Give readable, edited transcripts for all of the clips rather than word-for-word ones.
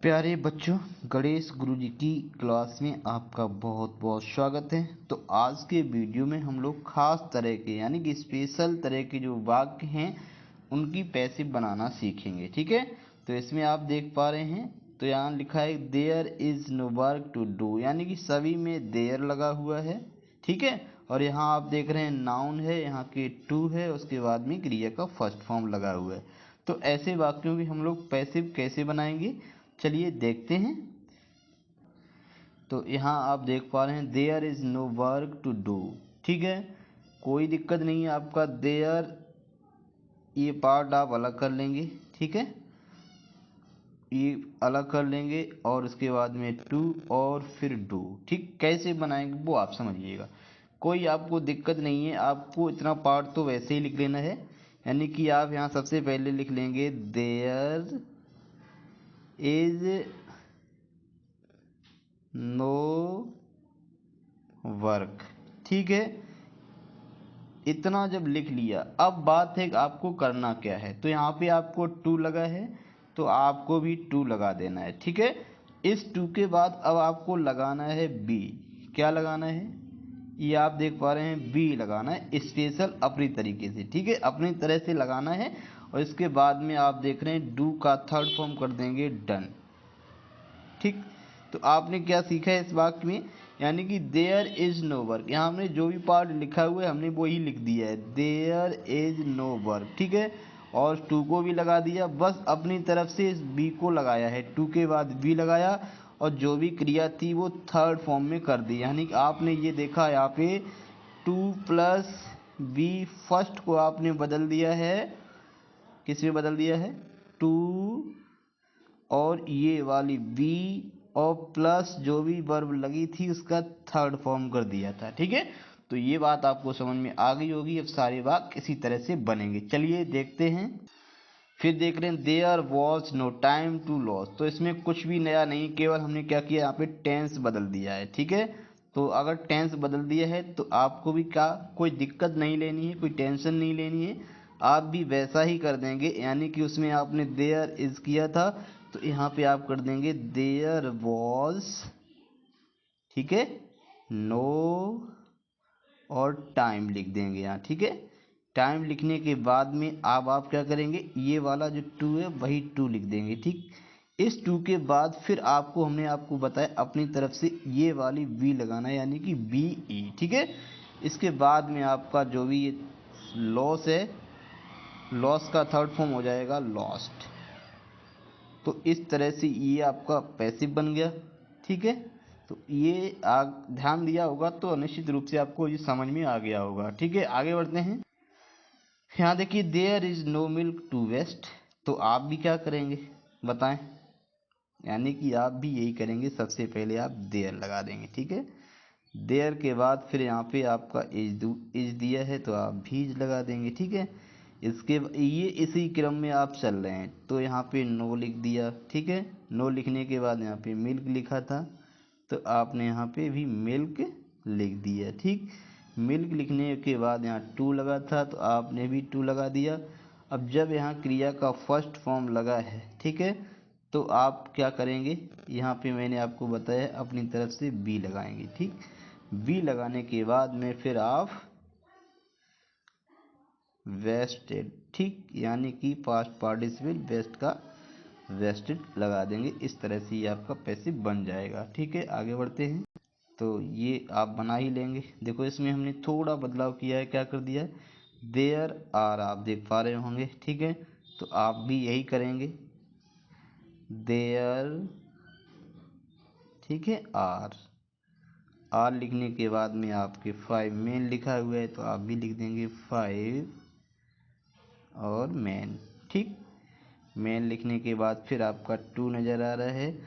प्यारे बच्चों, गणेश गुरुजी की क्लास में आपका बहुत बहुत स्वागत है। तो आज के वीडियो में हम लोग खास तरह के यानी कि स्पेशल तरह के जो वाक्य हैं उनकी पैसिव बनाना सीखेंगे। ठीक है, तो इसमें आप देख पा रहे हैं, तो यहाँ लिखा है there is no work to do, यानी कि सभी में देयर लगा हुआ है। ठीक है, और यहाँ आप देख रहे हैं नाउन है, यहाँ के टू है, उसके बाद में क्रिया का फर्स्ट फॉर्म लगा हुआ है। तो ऐसे वाक्यों की हम लोग पैसिव कैसे बनाएंगे, चलिए देखते हैं। तो यहाँ आप देख पा रहे हैं there is no work to do. ठीक है, कोई दिक्कत नहीं है आपका। देयर ये पार्ट आप अलग कर लेंगे। ठीक है, ये अलग कर लेंगे और उसके बाद में टू और फिर डू। ठीक, कैसे बनाएंगे वो आप समझिएगा, कोई आपको दिक्कत नहीं है। आपको इतना पार्ट तो वैसे ही लिख लेना है, यानी कि आप यहाँ सबसे पहले लिख लेंगे देयर इज नो वर्क। ठीक है, इतना जब लिख लिया, अब बात है कि आपको करना क्या है। तो यहाँ पे आपको टू लगा है तो आपको भी टू लगा देना है। ठीक है, इस टू के बाद अब आपको लगाना है बी। क्या लगाना है, ये आप देख पा रहे हैं, बी लगाना है स्पेशल अपनी तरीके से। ठीक है, अपनी तरह से लगाना है। और इसके बाद में आप देख रहे हैं डू का थर्ड फॉर्म कर देंगे डन। ठीक, तो आपने क्या सीखा है इस वाक्य में, यानी कि देयर इज नो वर्क। यहाँ हमने जो भी पार्ट लिखा हुआ है हमने वो ही लिख दिया है, देयर इज नो वर्क। ठीक है, और टू को भी लगा दिया, बस अपनी तरफ से इस बी को लगाया है, टू के बाद बी लगाया और जो भी क्रिया थी वो थर्ड फॉर्म में कर दी। यानी कि आपने ये देखा यहाँ पे टू प्लस बी, फर्स्ट को आपने बदल दिया है, किस में बदल दिया है, टू और ये वाली बी और प्लस जो भी वर्ब लगी थी उसका थर्ड फॉर्म कर दिया था। ठीक है, तो ये बात आपको समझ में आ गई होगी। अब सारे वाक्य इसी तरह से बनेंगे, चलिए देखते हैं। फिर देख रहे हैं there was no time to lose. तो इसमें कुछ भी नया नहीं, केवल हमने क्या किया, यहाँ पे टेंस बदल दिया है। ठीक है, तो अगर टेंस बदल दिया है तो आपको भी क्या कोई दिक्कत नहीं लेनी है, कोई टेंशन नहीं लेनी है, आप भी वैसा ही कर देंगे। यानी कि उसमें आपने देयर इज किया था तो यहाँ पे आप कर देंगे देयर वॉज, ठीक है, नो और टाइम लिख देंगे यहाँ। ठीक है, टाइम लिखने के बाद में अब आप क्या करेंगे, ये वाला जो टू है वही टू लिख देंगे। ठीक, इस टू के बाद फिर हमने आपको बताया अपनी तरफ से ये वाली वी लगाना है, यानी कि बी ई। ठीक है, इसके बाद में आपका जो भी ये लॉस है, लॉस का थर्ड फॉर्म हो जाएगा लॉस्ट। तो इस तरह से ये आपका पैसिव बन गया। ठीक है, तो ये ध्यान दिया होगा तो निश्चित रूप से आपको ये समझ में आ गया होगा। ठीक है, आगे बढ़ते हैं। यहाँ देखिए there is no milk to waste. तो आप भी क्या करेंगे बताएं, यानी कि आप भी यही करेंगे, सबसे पहले आप देयर लगा देंगे। ठीक है, देयर के बाद फिर यहाँ पे आपका इज दिया है तो आप भीज लगा देंगे। ठीक है, इसके ये इसी क्रम में आप चल रहे हैं, तो यहाँ पे नो लिख दिया। ठीक है, नो लिखने के बाद यहाँ पे मिल्क लिखा था तो आपने यहाँ पे भी मिल्क लिख दिया। ठीक, मिल्क लिखने के बाद यहाँ टू लगा था तो आपने भी टू लगा दिया। अब जब यहाँ क्रिया का फर्स्ट फॉर्म लगा है, ठीक है, तो आप क्या करेंगे, यहाँ पे मैंने आपको बताया अपनी तरफ से बी लगाएंगे। ठीक, बी लगाने के बाद में फिर आप वेस्टेड, ठीक, यानी कि पास्ट पार्टिसिपल वेस्ट का वेस्टेड लगा देंगे। इस तरह से ये आपका पैसिव बन जाएगा। ठीक है, आगे बढ़ते हैं। तो ये आप बना ही लेंगे। देखो इसमें हमने थोड़ा बदलाव किया है, क्या कर दिया है, देयर आर, आप देख पा रहे होंगे। ठीक है, तो आप भी यही करेंगे, देयर, ठीक है, आर लिखने के बाद में आपके फाइव मेन लिखा हुआ है तो आप भी लिख देंगे फाइव और मेन। ठीक, मेन लिखने के बाद फिर आपका टू नज़र आ रहा है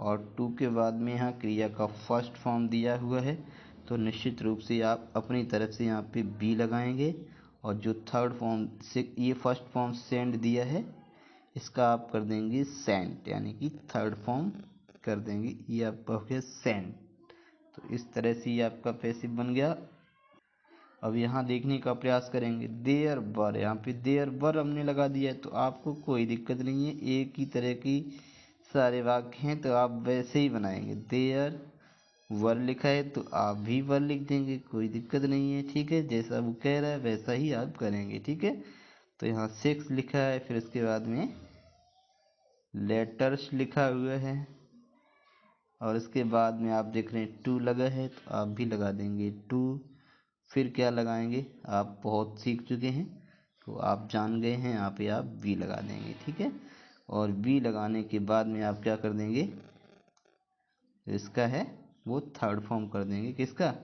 और टू के बाद में यहाँ क्रिया का फर्स्ट फॉर्म दिया हुआ है तो निश्चित रूप से आप अपनी तरफ से यहाँ पे बी लगाएंगे और जो थर्ड फॉर्म से ये फर्स्ट फॉर्म सेंड दिया है इसका आप कर देंगे सेंट, यानी कि थर्ड फॉर्म कर देंगे, ये आपका हो गया सेंट। तो इस तरह से ये आपका पैसिव बन गया। अब यहाँ देखने का प्रयास करेंगे, देयर वर, यहाँ पे देयर वर हमने लगा दिया है तो आपको कोई दिक्कत नहीं है, एक ही तरह की सारे वाक्य हैं तो आप वैसे ही बनाएंगे। देयर वर लिखा है तो आप भी वर लिख देंगे, कोई दिक्कत नहीं है। ठीक है, जैसा वो कह रहा है वैसा ही आप करेंगे। ठीक है, तो यहाँ 6 लिखा है, फिर उसके बाद में लेटर्स लिखा हुआ है और इसके बाद में आप देख रहे हैं 2 लगा है तो आप भी लगा देंगे 2। फिर क्या लगाएंगे, आप बहुत सीख चुके हैं तो आप जान गए हैं, यहाँ पे आप वी लगा देंगे। ठीक है, और वी लगाने के बाद में आप क्या कर देंगे, इसका है वो थर्ड फॉर्म कर देंगे, किसका,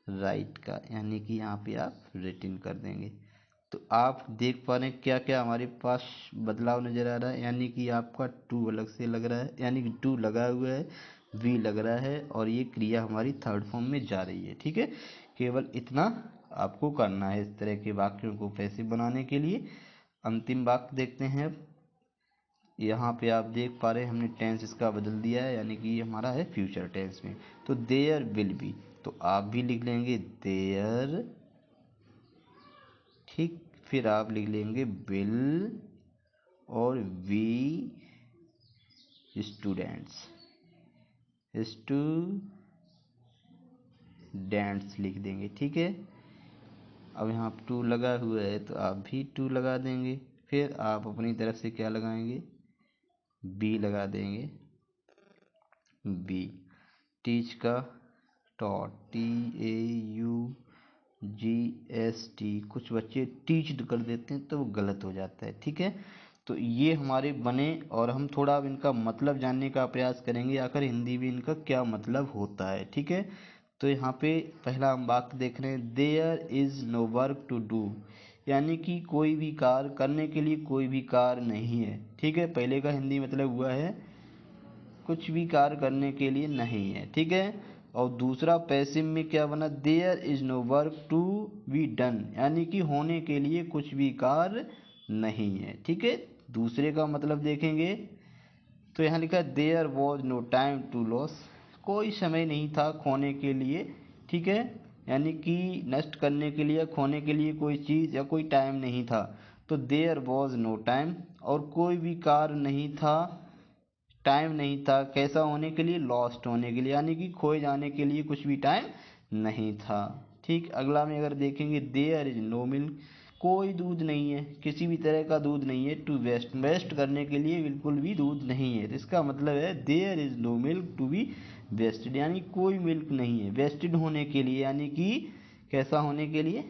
राइट का, यानी कि यहाँ पे आप रिटन कर देंगे। तो आप देख पा रहे हैं क्या क्या हमारे पास बदलाव नज़र आ रहा है, यानी कि आपका 2 अलग से लग रहा है, यानी कि 2 लगा हुआ है, वी लग रहा है और ये क्रिया हमारी थर्ड फॉर्म में जा रही है। ठीक है, केवल इतना आपको करना है इस तरह के वाक्यों को पैसिव बनाने के लिए। अंतिम वाक्य देखते हैं अब। यहाँ पे आप देख पा रहे हैं हमने टेंस इसका बदल दिया है, यानी कि ये हमारा है फ्यूचर टेंस में। तो देयर विल बी, तो आप भी लिख लेंगे देयर, ठीक, फिर आप लिख लेंगे विल और वी स्टूडेंट्स लिख देंगे। ठीक है, अब यहाँ 2 लगा हुआ है तो आप भी 2 लगा देंगे, फिर आप अपनी तरफ से क्या लगाएंगे, बी लगा देंगे, बी। टीच का टॉट, TAUGST, कुछ बच्चे टीच्ड कर देते हैं तो वो गलत हो जाता है। ठीक है, तो ये हमारे बने और हम थोड़ा अब इनका मतलब जानने का प्रयास करेंगे, आखिर हिंदी में इनका क्या मतलब होता है। ठीक है, तो यहाँ पे पहला हम वाक्य देख रहे हैं, there is no work to do, यानी कि कोई भी कार्य करने के लिए कोई भी कार्य नहीं है। ठीक है, पहले का हिंदी मतलब हुआ है कुछ भी कार्य करने के लिए नहीं है। ठीक है, और दूसरा पैसिव में क्या बना, there is no work to be done, यानी कि होने के लिए कुछ भी कार्य नहीं है। ठीक है, दूसरे का मतलब देखेंगे तो यहाँ लिखा है there was no time to lose, कोई समय नहीं था खोने के लिए। ठीक है, यानी कि नष्ट करने के लिए, खोने के लिए कोई चीज़ या कोई टाइम नहीं था। तो देयर वॉज नो टाइम, और कोई भी कार्य नहीं था, टाइम नहीं था, कैसा होने के लिए, लॉस्ट होने के लिए, यानी कि खोए जाने के लिए कुछ भी टाइम नहीं था। ठीक, अगला में अगर देखेंगे देयर इज नो मिल्क, कोई दूध नहीं है, किसी भी तरह का दूध नहीं है। टू वेस्ट, वेस्ट करने के लिए बिल्कुल भी दूध नहीं है, तो इसका मतलब है there is no milk to be wasted, यानी कोई मिल्क नहीं है वेस्टेड होने के लिए, यानी कि कैसा होने के लिए,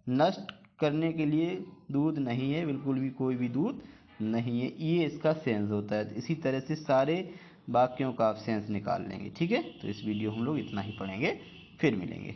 नष्ट करने के लिए दूध नहीं है, बिल्कुल भी कोई भी दूध नहीं है, ये इसका सेंस होता है। इसी तरह से सारे वाक्यों का आप सेंस निकाल लेंगे। ठीक है, तो इस वीडियो हम लोग इतना ही पढ़ेंगे, फिर मिलेंगे।